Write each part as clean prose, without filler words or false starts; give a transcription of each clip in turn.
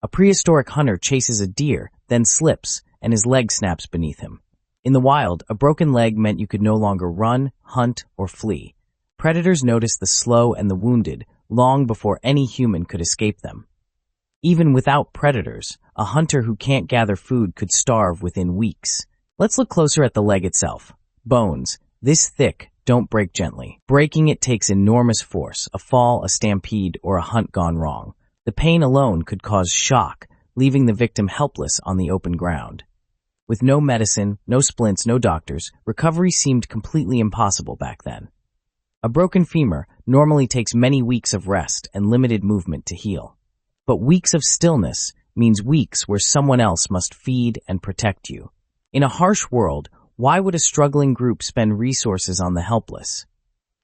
A prehistoric hunter chases a deer, then slips, and his leg snaps beneath him. In the wild, a broken leg meant you could no longer run, hunt, or flee. Predators noticed the slow and the wounded long before any human could escape them. Even without predators, a hunter who can't gather food could starve within weeks. Let's look closer at the leg itself. Bones, this thick, don't break gently. Breaking it takes enormous force, a fall, a stampede, or a hunt gone wrong. The pain alone could cause shock, leaving the victim helpless on the open ground. With no medicine, no splints, no doctors, recovery seemed completely impossible back then. A broken femur normally takes many weeks of rest and limited movement to heal. But weeks of stillness means weeks where someone else must feed and protect you. In a harsh world, why would a struggling group spend resources on the helpless?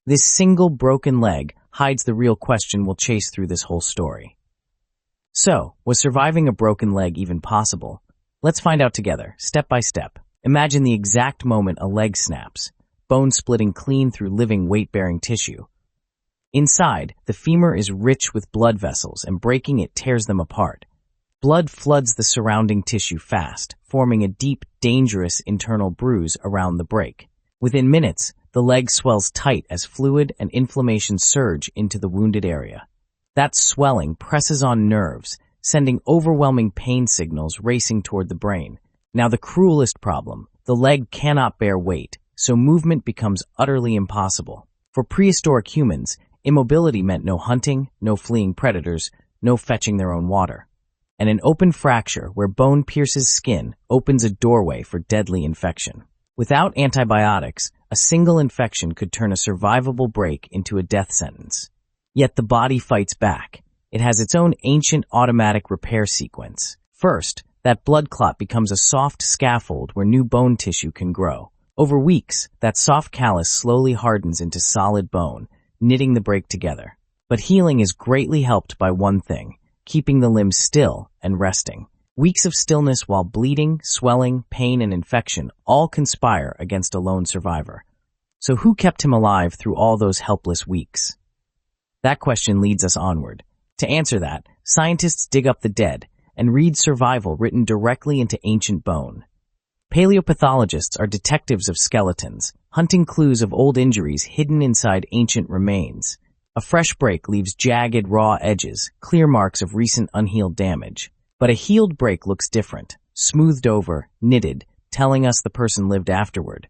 This single broken leg hides the real question we'll chase through this whole story. So, was surviving a broken leg even possible? Let's find out together, step by step. Imagine the exact moment a leg snaps, bone splitting clean through living weight-bearing tissue. Inside, the femur is rich with blood vessels, and breaking it tears them apart. Blood floods the surrounding tissue fast, forming a deep, dangerous internal bruise around the break. Within minutes, the leg swells tight as fluid and inflammation surge into the wounded area. That swelling presses on nerves, sending overwhelming pain signals racing toward the brain. Now the cruelest problem, the leg cannot bear weight, so movement becomes utterly impossible. For prehistoric humans, immobility meant no hunting, no fleeing predators, no fetching their own water. And an open fracture where bone pierces skin opens a doorway for deadly infection. Without antibiotics, a single infection could turn a survivable break into a death sentence. Yet the body fights back. It has its own ancient automatic repair sequence. First, that blood clot becomes a soft scaffold where new bone tissue can grow. Over weeks, that soft callus slowly hardens into solid bone, knitting the break together. But healing is greatly helped by one thing, keeping the limb still and resting. Weeks of stillness while bleeding, swelling, pain, and infection all conspire against a lone survivor. So who kept him alive through all those helpless weeks? That question leads us onward. To answer that, scientists dig up the dead and read survival written directly into ancient bone. Paleopathologists are detectives of skeletons, hunting clues of old injuries hidden inside ancient remains. A fresh break leaves jagged, raw edges, clear marks of recent unhealed damage. But a healed break looks different, smoothed over, knitted, telling us the person lived afterward.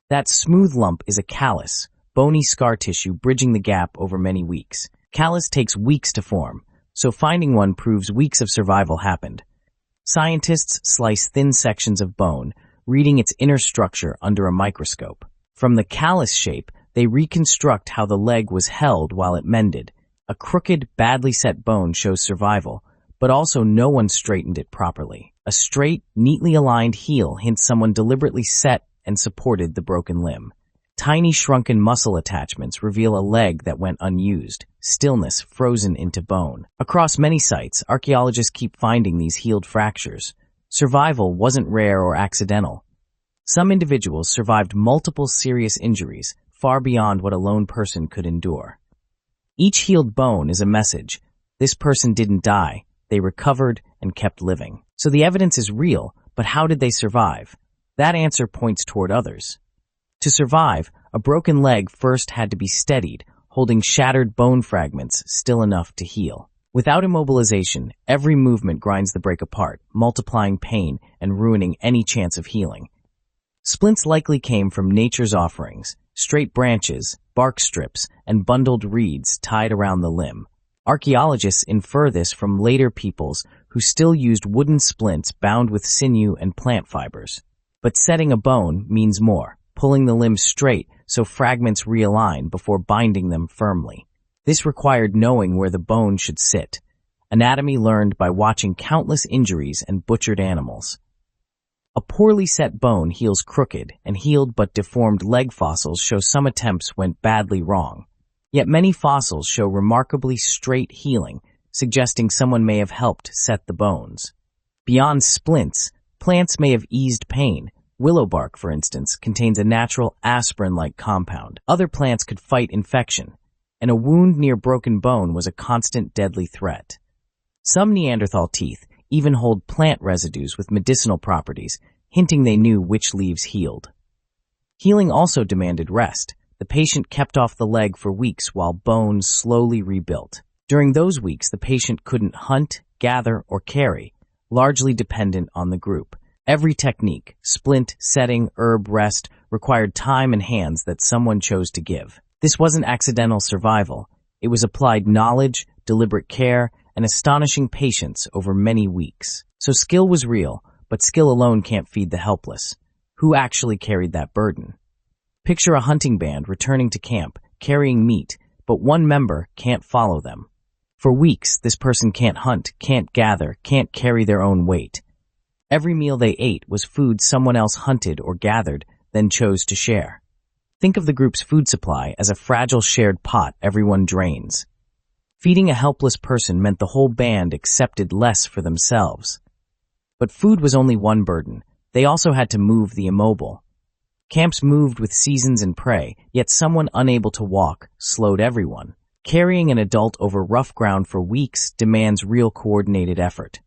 That smooth lump is a callus, bony scar tissue bridging the gap over many weeks. Callus takes weeks to form, so finding one proves weeks of survival happened. Scientists slice thin sections of bone, reading its inner structure under a microscope. From the callus shape, they reconstruct how the leg was held while it mended. A crooked, badly set bone shows survival, but also no one straightened it properly. A straight, neatly aligned heel hints someone deliberately set and supported the broken limb. Tiny shrunken muscle attachments reveal a leg that went unused, stillness frozen into bone. Across many sites, archaeologists keep finding these healed fractures. Survival wasn't rare or accidental. Some individuals survived multiple serious injuries, far beyond what a lone person could endure. Each healed bone is a message. This person didn't die. They recovered and kept living. So the evidence is real, but how did they survive? That answer points toward others. To survive, a broken leg first had to be steadied, holding shattered bone fragments still enough to heal. Without immobilization, every movement grinds the break apart, multiplying pain and ruining any chance of healing. Splints likely came from nature's offerings, straight branches, bark strips, and bundled reeds tied around the limb. Archaeologists infer this from later peoples who still used wooden splints bound with sinew and plant fibers. But setting a bone means more, pulling the limb straight so fragments realign before binding them firmly. This required knowing where the bone should sit, anatomy learned by watching countless injuries and butchered animals. A poorly set bone heals crooked, and healed but deformed leg fossils show some attempts went badly wrong. Yet many fossils show remarkably straight healing, suggesting someone may have helped set the bones. Beyond splints, plants may have eased pain. Willow bark, for instance, contains a natural aspirin-like compound. Other plants could fight infection, and a wound near broken bone was a constant deadly threat. Some Neanderthal teeth, even hold plant residues with medicinal properties, hinting they knew which leaves healed. Healing also demanded rest. The patient kept off the leg for weeks while bones slowly rebuilt. During those weeks, the patient couldn't hunt, gather, or carry, largely dependent on the group. Every technique, splint, setting, herb, rest, required time and hands that someone chose to give. This wasn't accidental survival. It was applied knowledge, deliberate care, and astonishing patience over many weeks. So skill was real, but skill alone can't feed the helpless. Who actually carried that burden? Picture a hunting band returning to camp, carrying meat, but one member can't follow them. For weeks, this person can't hunt, can't gather, can't carry their own weight. Every meal they ate was food someone else hunted or gathered, then chose to share. Think of the group's food supply as a fragile shared pot everyone drains. Feeding a helpless person meant the whole band accepted less for themselves. But food was only one burden. They also had to move the immobile. Camps moved with seasons and prey, yet someone unable to walk slowed everyone. Carrying an adult over rough ground for weeks demands real coordinated effort.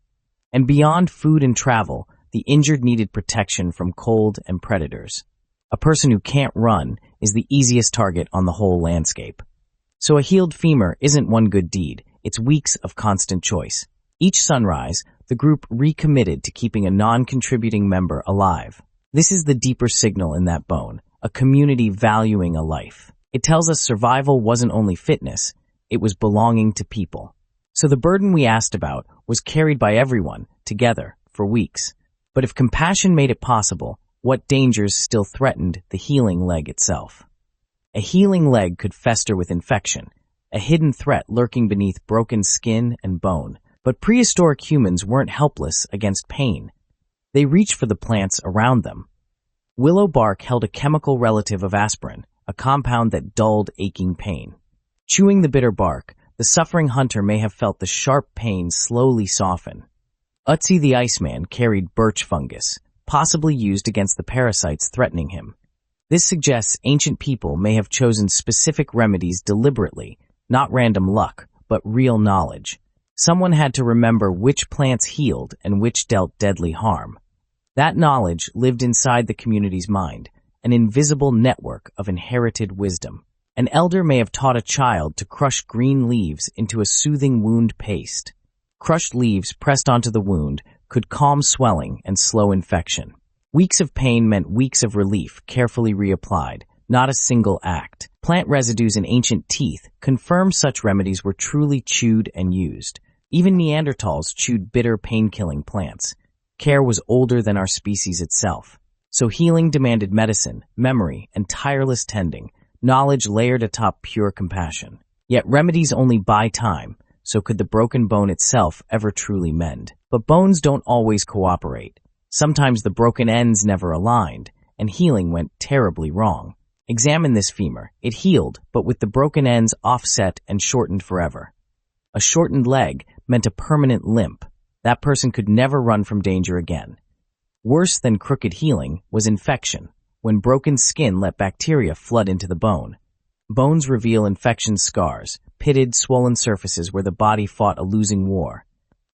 And beyond food and travel, the injured needed protection from cold and predators. A person who can't run is the easiest target on the whole landscape. So a healed femur isn't one good deed, it's weeks of constant choice. Each sunrise, the group recommitted to keeping a non-contributing member alive. This is the deeper signal in that bone, a community valuing a life. It tells us survival wasn't only fitness, it was belonging to people. So the burden we asked about was carried by everyone, together, for weeks. But if compassion made it possible, what dangers still threatened the healing leg itself? A healing leg could fester with infection, a hidden threat lurking beneath broken skin and bone. But prehistoric humans weren't helpless against pain. They reached for the plants around them. Willow bark held a chemical relative of aspirin, a compound that dulled aching pain. Chewing the bitter bark, the suffering hunter may have felt the sharp pain slowly soften. Utsi the Iceman carried birch fungus, possibly used against the parasites threatening him. This suggests ancient people may have chosen specific remedies deliberately, not random luck, but real knowledge. Someone had to remember which plants healed and which dealt deadly harm. That knowledge lived inside the community's mind, an invisible network of inherited wisdom. An elder may have taught a child to crush green leaves into a soothing wound paste. Crushed leaves pressed onto the wound could calm swelling and slow infection. Weeks of pain meant weeks of relief carefully reapplied, not a single act. Plant residues in ancient teeth confirm such remedies were truly chewed and used. Even Neanderthals chewed bitter pain-killing plants. Care was older than our species itself. So healing demanded medicine, memory, and tireless tending, knowledge layered atop pure compassion. Yet remedies only buy time, so could the broken bone itself ever truly mend? But bones don't always cooperate. Sometimes the broken ends never aligned, and healing went terribly wrong. Examine this femur. It healed, but with the broken ends offset and shortened forever. A shortened leg meant a permanent limp. That person could never run from danger again. Worse than crooked healing was infection, when broken skin let bacteria flood into the bone. Bones reveal infection scars, pitted, swollen surfaces where the body fought a losing war.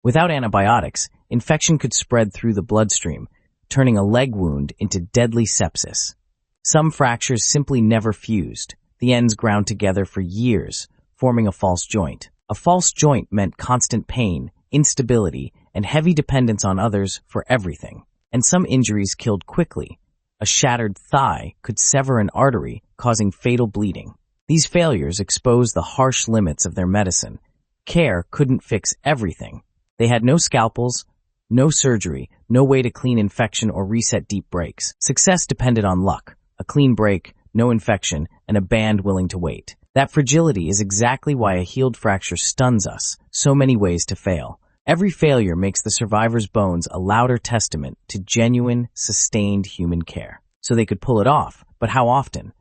Without antibiotics, infection could spread through the bloodstream, turning a leg wound into deadly sepsis. Some fractures simply never fused. The ends ground together for years, forming a false joint. A false joint meant constant pain, instability, and heavy dependence on others for everything. And some injuries killed quickly. A shattered thigh could sever an artery, causing fatal bleeding. These failures exposed the harsh limits of their medicine. Care couldn't fix everything. They had no scalpels, no surgery, no way to clean infection or reset deep breaks. Success depended on luck, a clean break, no infection, and a band willing to wait. That fragility is exactly why a healed fracture stuns us, so many ways to fail. Every failure makes the survivor's bones a louder testament to genuine, sustained human care. So they could pull it off, but how often?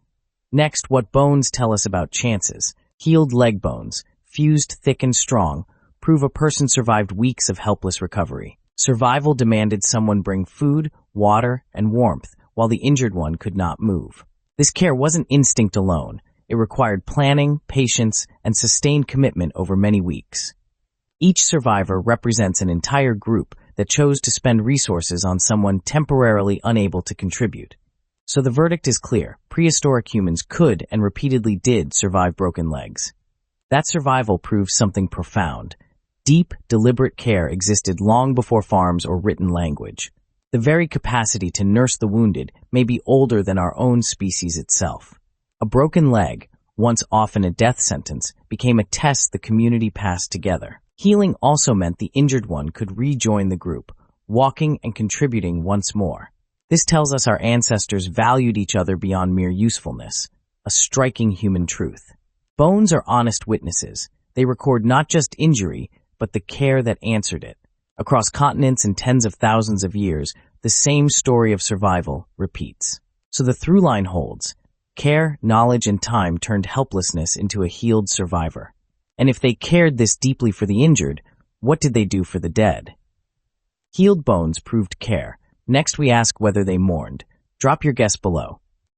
Next, what bones tell us about chances. Healed leg bones, fused thick and strong, prove a person survived weeks of helpless recovery. Survival demanded someone bring food, water, and warmth, while the injured one could not move. This care wasn't instinct alone. It required planning, patience, and sustained commitment over many weeks. Each survivor represents an entire group that chose to spend resources on someone temporarily unable to contribute. So the verdict is clear. Prehistoric humans could and repeatedly did survive broken legs. That survival proves something profound. Deep, deliberate care existed long before farms or written language. The very capacity to nurse the wounded may be older than our own species itself. A broken leg, once often a death sentence, became a test the community passed together. Healing also meant the injured one could rejoin the group, walking and contributing once more. This tells us our ancestors valued each other beyond mere usefulness, a striking human truth. Bones are honest witnesses. They record not just injury, but the care that answered it. Across continents and tens of thousands of years, the same story of survival repeats. So the through line holds. Care, knowledge, and time turned helplessness into a healed survivor. And if they cared this deeply for the injured, what did they do for the dead? Healed bones proved care. Next we ask whether they mourned. Drop your guess below.